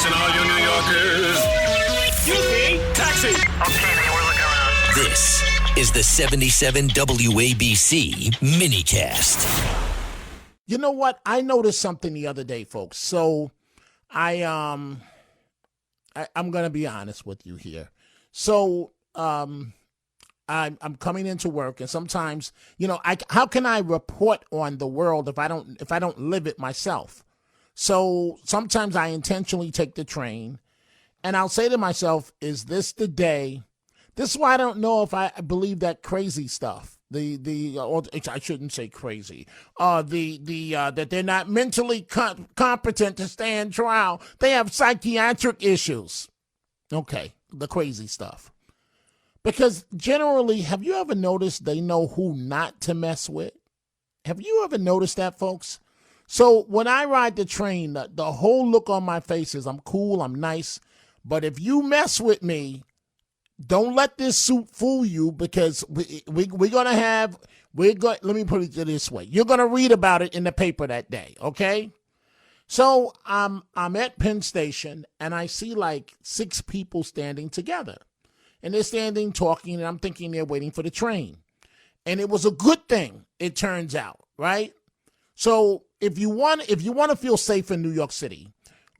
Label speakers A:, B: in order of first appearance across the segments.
A: Listen, all you New Yorkers. Excuse me, taxi.
B: Okay, man, we're looking around.
C: This is the 77 WABC minicast.
D: You know what? I noticed something the other day, folks. So I'm gonna be honest with you here. So I'm coming into work, and sometimes, how can I report on the world if I don't live it myself? So sometimes I intentionally take the train, and I'll say to myself, "Is this the day?" This is why I don't know if I believe that crazy stuff. I shouldn't say crazy. That they're not mentally competent to stand trial. They have psychiatric issues. Okay, the crazy stuff. Because generally, have you ever noticed they know who not to mess with? Have you ever noticed that, folks? So when I ride the train, the whole look on my face is I'm cool, I'm nice. But if you mess with me, don't let this suit fool you, because we're going to have, let me put it this way. You're going to read about it in the paper that day, okay? So I'm at Penn Station, and I see like 6 people standing together. And they're standing talking, and I'm thinking they're waiting for the train. And it was a good thing, it turns out, right? So if you want to feel safe in New York City,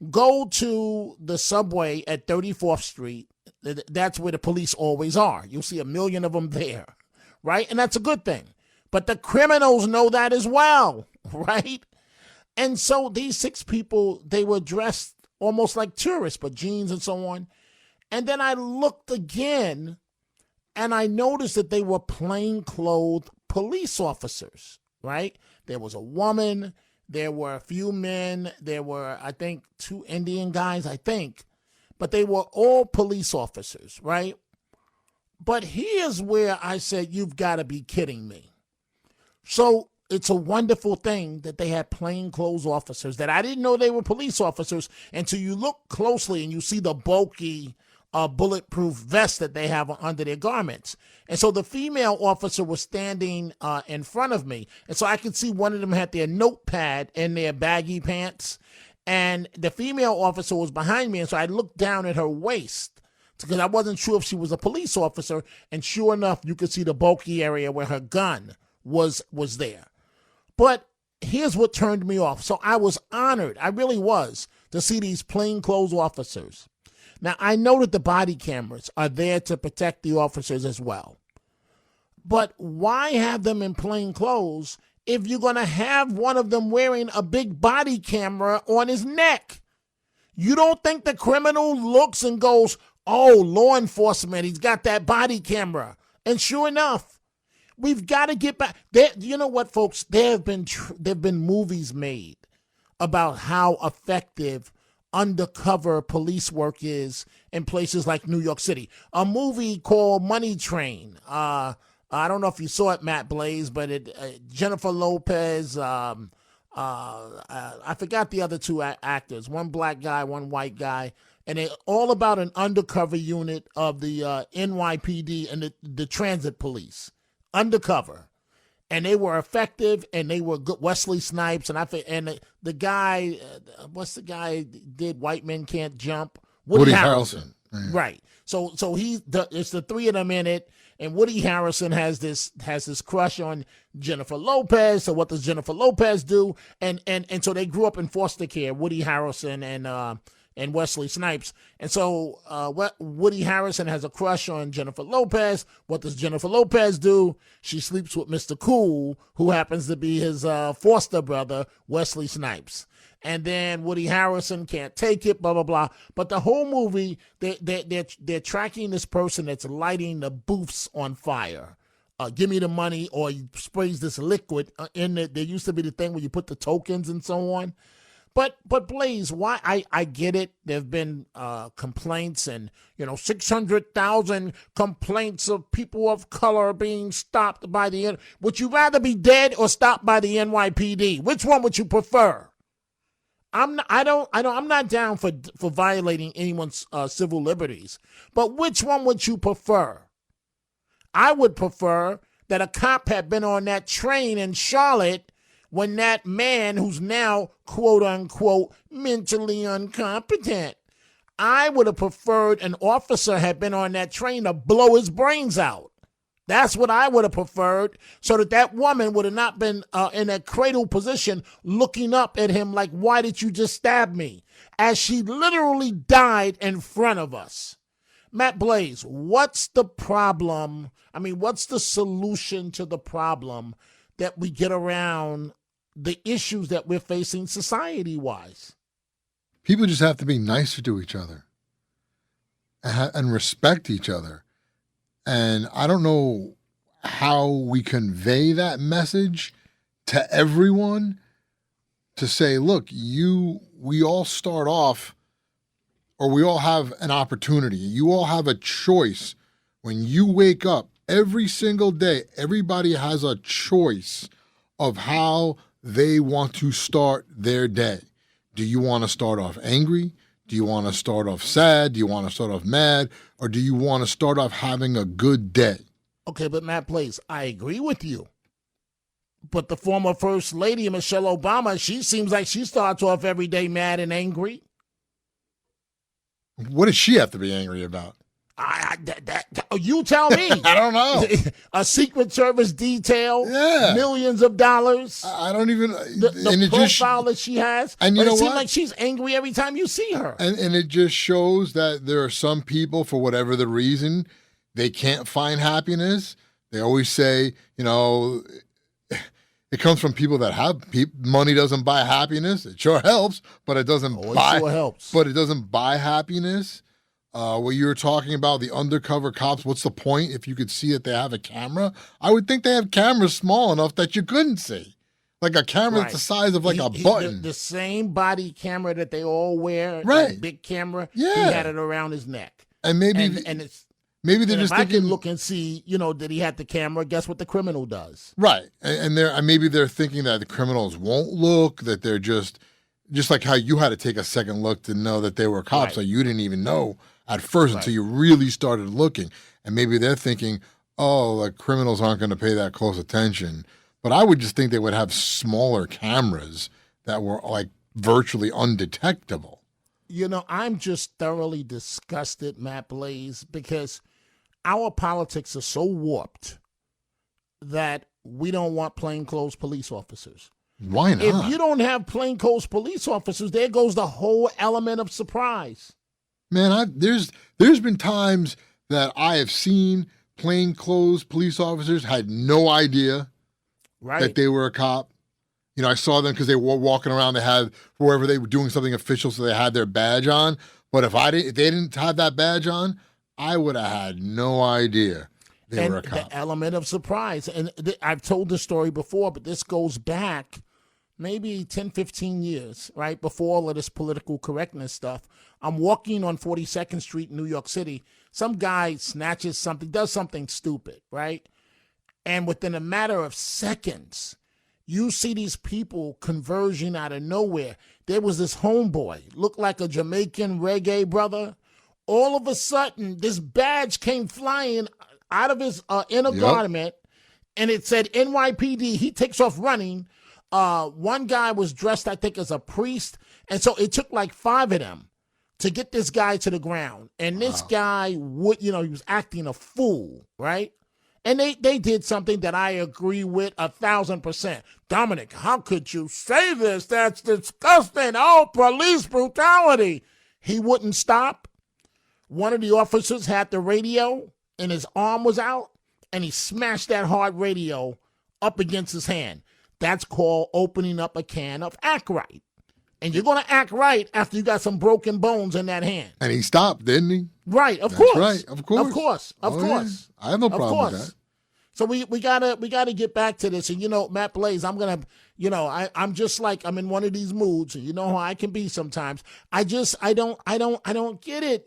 D: go to the subway at 34th Street. That's where the police always are. You'll see 1 million of them there, right? And that's a good thing. But the criminals know that as well, right? And so these 6 people, they were dressed almost like tourists, but jeans and so on. And then I looked again, and I noticed that they were plainclothes police officers, right? There was a woman, there were a few men, there were, I think, 2 Indian guys, but they were all police officers, right? But here's where I said, you've got to be kidding me. So it's a wonderful thing that they had plainclothes officers that I didn't know they were police officers until you look closely and you see the bulky bulletproof vest that they have under their garments. And so the female officer was standing in front of me. And so I could see one of them had their notepad in their baggy pants. And the female officer was behind me. And so I looked down at her waist because I wasn't sure if she was a police officer. And sure enough, you could see the bulky area where her gun was there. But here's what turned me off. So I was honored, I really was, to see these plainclothes officers. Now, I know that the body cameras are there to protect the officers as well. But why have them in plain clothes if you're going to have one of them wearing a big body camera on his neck? You don't think the criminal looks and goes, "Oh, law enforcement, he's got that body camera." And sure enough, we've got to get back. You know what, folks? There have been movies made about how effective undercover police work is in places like New York City. A movie called Money Train. I don't know if you saw it, Matt Blaze, but Jennifer Lopez. I forgot the other 2 actors. One black guy, one white guy, and it's all about an undercover unit of the NYPD and the transit police, undercover. And they were effective, and they were good. Wesley Snipes, and the guy, what's the guy did White Men Can't Jump? Woody Harrelson. Right. So it's the 3 of them in it, and Woody Harrelson has this crush on Jennifer Lopez. So what does Jennifer Lopez do? And so they grew up in foster care, Woody Harrelson and Wesley Snipes. And so Woody Harrelson has a crush on Jennifer Lopez. What does Jennifer Lopez do? She sleeps with Mr. Cool, who happens to be his foster brother, Wesley Snipes. And then Woody Harrelson can't take it, blah, blah, blah. But the whole movie, they're tracking this person that's lighting the booths on fire. Give me the money, or he sprays this liquid in it. There used to be the thing where you put the tokens and so on. But Blaze, why? I get it. There have been complaints, and 600,000 complaints of people of color being stopped by the. Would you rather be dead or stopped by the NYPD? Which one would you prefer? I'm not down for violating anyone's civil liberties. But which one would you prefer? I would prefer that a cop had been on that train in Charlotte when that man, who's now, quote unquote, mentally incompetent, I would have preferred an officer had been on that train to blow his brains out. That's what I would have preferred, so that woman would have not been in a cradle position looking up at him like, why did you just stab me? As she literally died in front of us. Matt Blaze, what's the problem? I mean, what's the solution to the problem that we get around the issues that we're facing society-wise?
E: People just have to be nicer to each other and respect each other. And I don't know how we convey that message to everyone to say, look, we all start off, or we all have an opportunity. You all have a choice. When you wake up every single day, everybody has a choice of how they want to start their day. Do you want to start off angry? Do you want to start off sad? Do you want to start off mad? Or do you want to start off having a good day?
D: Okay, but Matt Blaze, I agree with you. But the former First Lady, Michelle Obama, she seems like she starts off every day mad and angry.
E: What does she have to be angry about?
D: You tell me.
E: I don't know.
D: A Secret Service detail,
E: Yeah.
D: millions of dollars.
E: I don't even.
D: The profile that she has.
E: And you know
D: it seems
E: what?
D: like she's angry every time you see her.
E: And it just shows that there are some people, for whatever the reason, they can't find happiness. They always say, it comes from people that have money doesn't buy happiness. It sure helps, but it doesn't But it doesn't buy happiness. What you were talking about, the undercover cops, what's the point if you could see that they have a camera? I would think they have cameras small enough that you couldn't see. Like a camera that's the size of like a button.
D: The same body camera that they all wear,
E: right?
D: That big camera.
E: Yeah.
D: He had it around his neck.
E: And maybe
D: it's
E: maybe they're
D: and
E: just
D: if
E: thinking,
D: I can look and see, that he had the camera. Guess what the criminal does?
E: Right, and maybe they're thinking that the criminals won't look, that they're just like how you had to take a second look to know that they were cops, so you didn't even know at first until you really started looking. And maybe they're thinking, oh, the criminals aren't going to pay that close attention. But I would just think they would have smaller cameras that were like virtually undetectable.
D: I'm just thoroughly disgusted, Matt Blaze, because our politics are so warped that we don't want plainclothes police officers.
E: Why not?
D: If you don't have plainclothes police officers, there goes the whole element of surprise.
E: Man, there's been times that I have seen plainclothes police officers, had no idea that they were a cop. I saw them because they were walking around. They had, wherever they were doing something official, so they had their badge on. But if they didn't have that badge on, I would have had no idea they were a cop.
D: The element of surprise. And I've told this story before, but this goes back maybe 10, 15 years, right, before all of this political correctness stuff. I'm walking on 42nd Street in New York City. Some guy snatches something, does something stupid, right? And within a matter of seconds, you see these people converging out of nowhere. There was this homeboy, looked like a Jamaican reggae brother. All of a sudden, this badge came flying out of his inner garment, and it said NYPD. He takes off running. One guy was dressed, I think, as a priest, and so it took like 5 of them to get this guy to the ground. And this guy would, he was acting a fool, right? And they did something that I agree with 1,000%. Dominic, how could you say this? That's disgusting. Oh, police brutality. He wouldn't stop. One of the officers had the radio and his arm was out, and he smashed that hard radio up against his hand. That's called opening up a can of act right. And you're going to act right after you got some broken bones in that hand.
E: And he stopped, didn't he?
D: Right, of course.
E: Right, of course.
D: Of course, of course.
E: Yeah. I have no problem with that.
D: So we gotta get back to this. And Matt Blaze, I'm gonna, I'm just like, I'm in one of these moods. You know how I can be sometimes. I don't get it.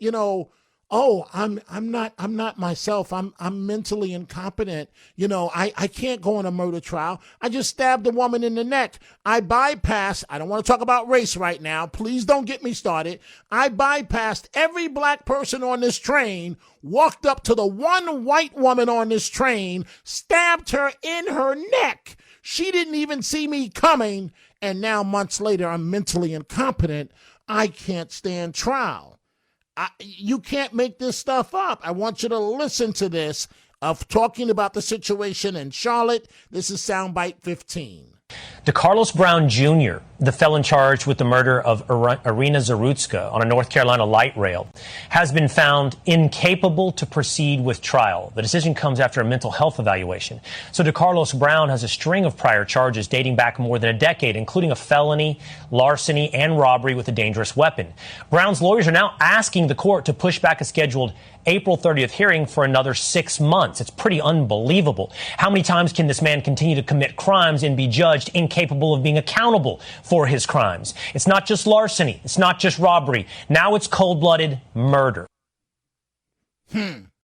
D: I'm not myself. I'm mentally incompetent. I can't go on a murder trial. I just stabbed a woman in the neck. I don't want to talk about race right now. Please don't get me started. I bypassed every black person on this train, walked up to the one white woman on this train, stabbed her in her neck. She didn't even see me coming. And now months later, I'm mentally incompetent. I can't stand trial. You can't make this stuff up. I want you to listen to this of talking about the situation in Charlotte. This is Soundbite 15.
F: DeCarlos Brown Jr., the felon charged with the murder of Irina Zarutska on a North Carolina light rail, has been found incapable to proceed with trial. The decision comes after a mental health evaluation. So DeCarlos Brown has a string of prior charges dating back more than a decade, including a felony, larceny, and robbery with a dangerous weapon. Brown's lawyers are now asking the court to push back a scheduled April 30th hearing for another 6 months. It's pretty unbelievable. How many times can this man continue to commit crimes and be judged incapable of being accountable for his crimes? It's not just larceny. It's not just robbery. Now it's cold-blooded murder.